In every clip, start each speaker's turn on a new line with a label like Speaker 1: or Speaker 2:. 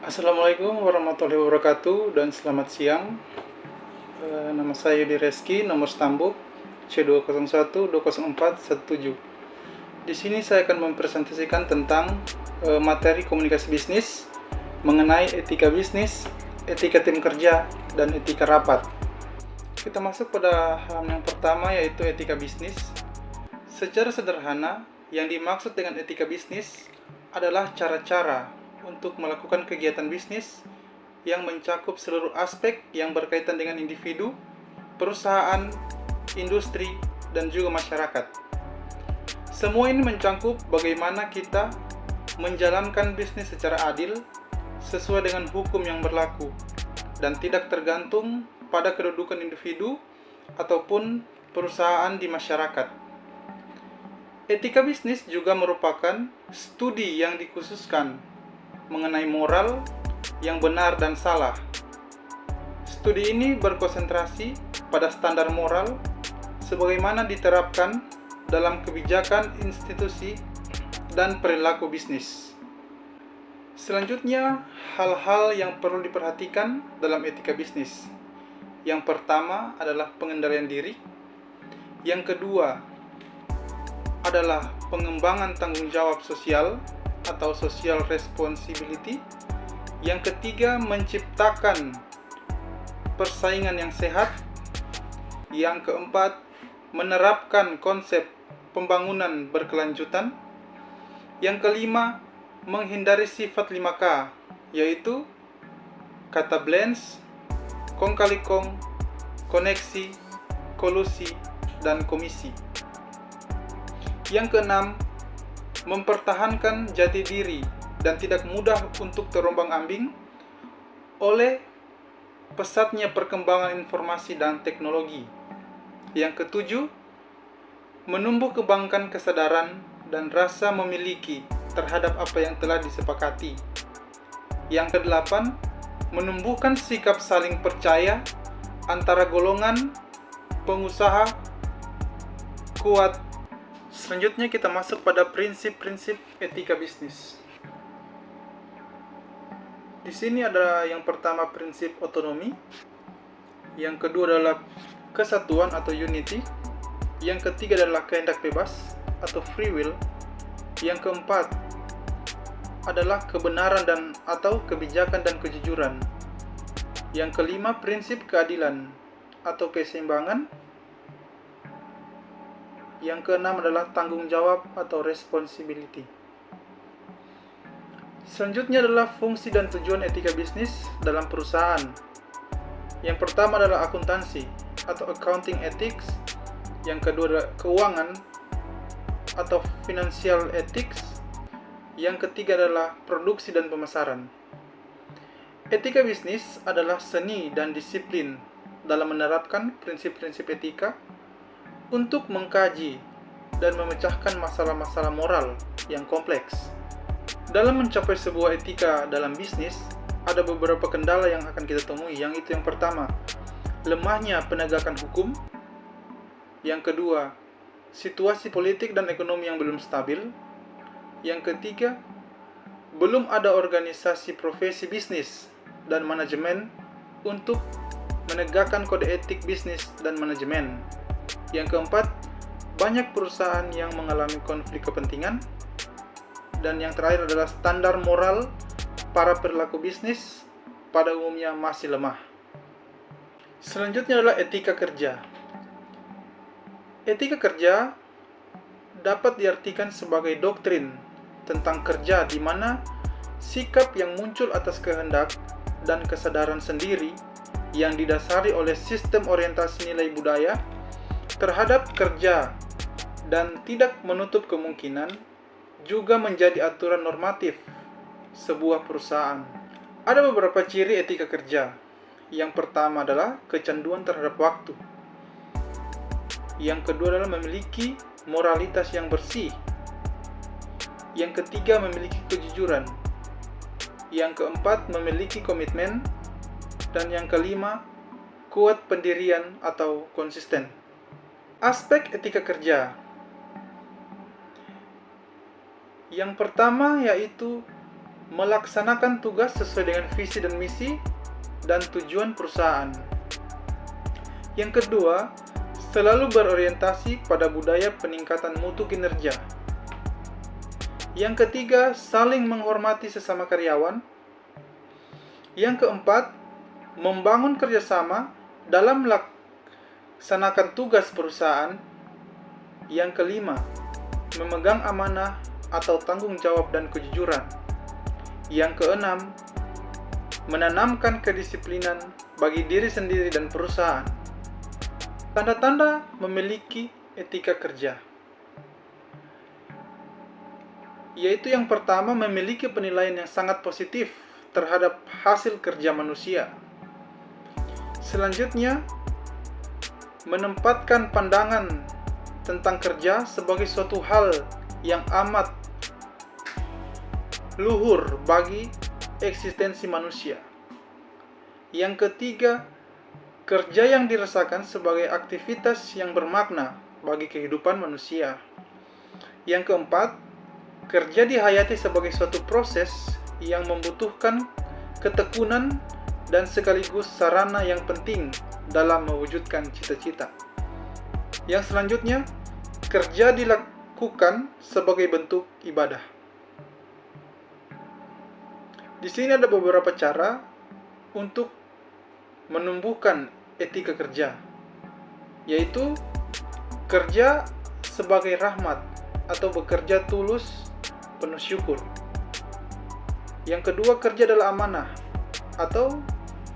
Speaker 1: Assalamualaikum warahmatullahi wabarakatuh dan selamat siang. Nama saya Yudi Reski, nomor stambuk C201204117. Di sini saya akan mempresentasikan tentang materi komunikasi bisnis mengenai etika bisnis, etika tim kerja, dan etika rapat. Kita masuk pada hal yang pertama, yaitu etika bisnis. Secara sederhana, yang dimaksud dengan etika bisnis adalah cara-cara untuk melakukan kegiatan bisnis yang mencakup seluruh aspek yang berkaitan dengan individu, perusahaan, industri, dan juga masyarakat. Semua ini mencakup bagaimana kita menjalankan bisnis secara adil, sesuai dengan hukum yang berlaku, dan tidak tergantung pada kedudukan individu ataupun perusahaan di masyarakat. Etika bisnis juga merupakan studi yang dikhususkan mengenai moral yang benar dan salah. Studi ini berkonsentrasi pada standar moral sebagaimana diterapkan dalam kebijakan institusi dan perilaku bisnis. Selanjutnya, hal-hal yang perlu diperhatikan dalam etika bisnis. Yang pertama adalah pengendalian diri. Yang kedua adalah pengembangan tanggung jawab sosial atau social responsibility. Yang ketiga, menciptakan persaingan yang sehat. Yang keempat, menerapkan konsep pembangunan berkelanjutan. Yang kelima, menghindari sifat 5K, yaitu kata blends, kong kali kong, koneksi, kolusi, dan komisi. Yang keenam, mempertahankan jati diri dan tidak mudah untuk terombang-ambing oleh pesatnya perkembangan informasi dan teknologi. Yang ketujuh, menumbuh kembangkan kesadaran dan rasa memiliki terhadap apa yang telah disepakati. Yang kedelapan, menumbuhkan sikap saling percaya antara golongan pengusaha kuat. Selanjutnya kita masuk pada prinsip-prinsip etika bisnis. Di sini ada yang pertama prinsip otonomi, yang kedua adalah kesatuan atau unity, yang ketiga adalah kehendak bebas atau free will, yang keempat adalah kebenaran dan atau kebijakan dan kejujuran, yang kelima prinsip keadilan atau keseimbangan, yang keenam adalah tanggung jawab atau responsibility. Selanjutnya adalah fungsi dan tujuan etika bisnis dalam perusahaan. Yang pertama adalah akuntansi atau accounting ethics. Yang kedua adalah keuangan atau financial ethics. Yang ketiga adalah produksi dan pemasaran. Etika bisnis adalah seni dan disiplin dalam menerapkan prinsip-prinsip etika untuk mengkaji dan memecahkan masalah-masalah moral yang kompleks. Dalam mencapai sebuah etika dalam bisnis, ada beberapa kendala yang akan kita temui. Yang itu yang pertama, lemahnya penegakan hukum. Yang kedua, situasi politik dan ekonomi yang belum stabil. Yang ketiga, belum ada organisasi profesi bisnis dan manajemen untuk menegakkan kode etik bisnis dan manajemen. Yang keempat, banyak perusahaan yang mengalami konflik kepentingan. Dan yang terakhir adalah standar moral para perilaku bisnis pada umumnya masih lemah. Selanjutnya adalah etika kerja. Etika kerja dapat diartikan sebagai doktrin tentang kerja di mana sikap yang muncul atas kehendak dan kesadaran sendiri yang didasari oleh sistem orientasi nilai budaya terhadap kerja dan tidak menutup kemungkinan juga menjadi aturan normatif sebuah perusahaan. Ada beberapa ciri etika kerja. Yang pertama adalah kecanduan terhadap waktu. Yang kedua adalah memiliki moralitas yang bersih. Yang ketiga memiliki kejujuran. Yang keempat memiliki komitmen. Dan yang kelima kuat pendirian atau konsisten. Aspek etika kerja. Yang pertama yaitu melaksanakan tugas sesuai dengan visi dan misi dan tujuan perusahaan. Yang kedua, selalu berorientasi pada budaya peningkatan mutu kinerja. Yang ketiga, saling menghormati sesama karyawan. Yang keempat, membangun kerjasama dalam melaksanakan tugas perusahaan. Yang kelima, memegang amanah atau tanggung jawab dan kejujuran. Yang keenam, menanamkan kedisiplinan bagi diri sendiri dan perusahaan. Tanda-tanda memiliki etika kerja, yaitu yang pertama, memiliki penilaian yang sangat positif terhadap hasil kerja manusia. Selanjutnya, menempatkan pandangan tentang kerja sebagai suatu hal yang amat luhur bagi eksistensi manusia. Yang ketiga, kerja yang dirasakan sebagai aktivitas yang bermakna bagi kehidupan manusia. Yang keempat, kerja dihayati sebagai suatu proses yang membutuhkan ketekunan dan sekaligus sarana yang penting dalam mewujudkan cita-cita. Yang selanjutnya, kerja dilakukan sebagai bentuk ibadah. Di sini ada beberapa cara untuk menumbuhkan etika kerja, yaitu kerja sebagai rahmat atau bekerja tulus penuh syukur. Yang kedua, kerja adalah amanah atau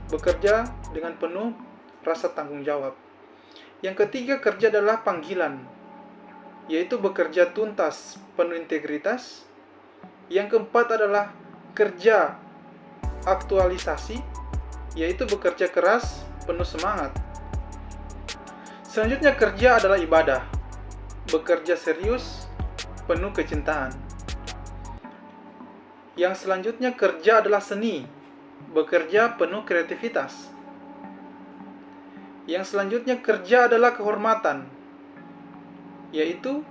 Speaker 1: bekerja dengan penuh rasa tanggung jawab. Yang ketiga, kerja adalah panggilan, yaitu bekerja tuntas penuh integritas. Yang keempat adalah kerja aktualisasi, yaitu bekerja keras penuh semangat. Selanjutnya, kerja adalah ibadah, bekerja serius penuh kecintaan. Yang selanjutnya, kerja adalah seni, bekerja penuh kreativitas. Yang selanjutnya, kerja adalah kehormatan, yaitu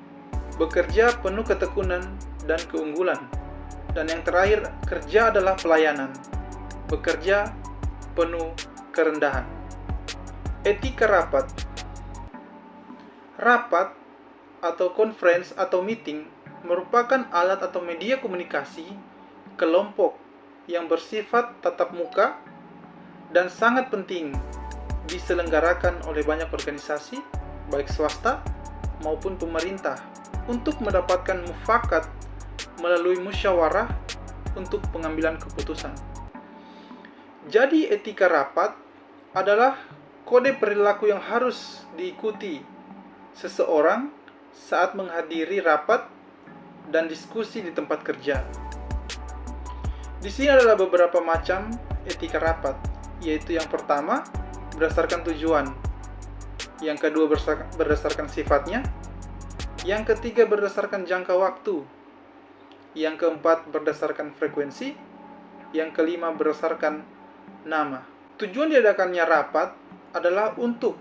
Speaker 1: bekerja penuh ketekunan dan keunggulan. Dan yang terakhir, kerja adalah pelayanan, bekerja penuh kerendahan. Etika rapat. Rapat atau conference atau meeting merupakan alat atau media komunikasi kelompok yang bersifat tatap muka dan sangat penting diselenggarakan oleh banyak organisasi, baik swasta maupun pemerintah, untuk mendapatkan mufakat melalui musyawarah untuk pengambilan keputusan. Jadi, etika rapat adalah kode perilaku yang harus diikuti seseorang saat menghadiri rapat dan diskusi di tempat kerja. Di sini adalah beberapa macam etika rapat, yaitu yang pertama, berdasarkan tujuan. Yang kedua, berdasarkan sifatnya. Yang ketiga, berdasarkan jangka waktu. Yang keempat, berdasarkan frekuensi. Yang kelima, berdasarkan nama. Tujuan diadakannya rapat adalah untuk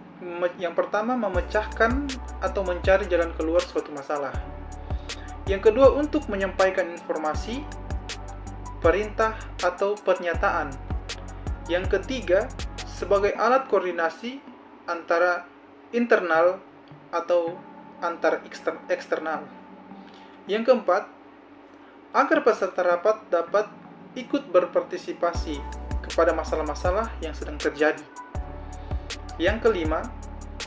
Speaker 1: yang pertama, memecahkan atau mencari jalan keluar suatu masalah. Yang kedua, untuk menyampaikan informasi, perintah atau pernyataan. Yang ketiga, sebagai alat koordinasi antara internal atau antar eksternal. Yang keempat, agar peserta rapat dapat ikut berpartisipasi kepada masalah-masalah yang sedang terjadi. Yang kelima,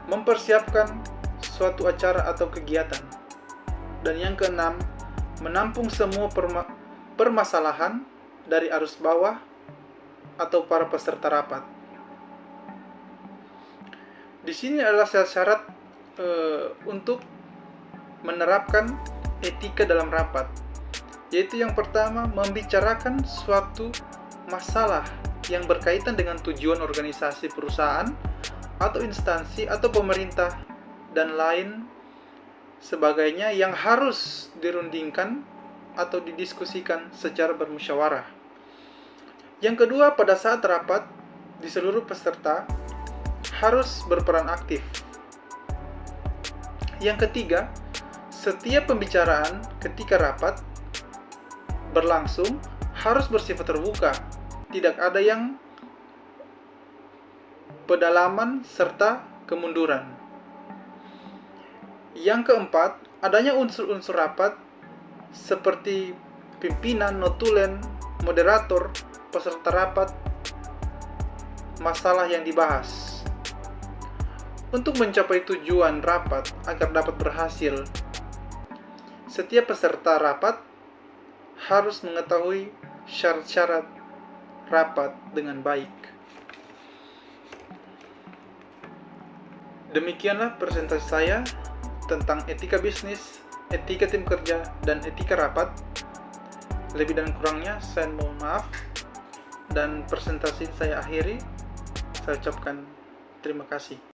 Speaker 1: mempersiapkan suatu acara atau kegiatan. Dan yang keenam, menampung semua permasalahan dari arus bawah atau para peserta rapat. Di sini adalah syarat untuk menerapkan etika dalam rapat, yaitu yang pertama, membicarakan suatu masalah yang berkaitan dengan tujuan organisasi perusahaan atau instansi atau pemerintah dan lain sebagainya yang harus dirundingkan atau didiskusikan secara bermusyawarah. Yang kedua, pada saat rapat, di seluruh peserta harus berperan aktif. Yang ketiga, setiap pembicaraan ketika rapat berlangsung harus bersifat terbuka, tidak ada yang pedalaman serta kemunduran. Yang keempat, adanya unsur-unsur rapat seperti pimpinan, notulen, moderator, peserta rapat, masalah yang dibahas. Untuk mencapai tujuan rapat agar dapat berhasil, setiap peserta rapat harus mengetahui syarat-syarat rapat dengan baik. Demikianlah presentasi saya tentang etika bisnis, etika tim kerja, dan etika rapat. Lebih dan kurangnya saya mohon maaf, dan presentasi saya akhiri. Saya ucapkan terima kasih.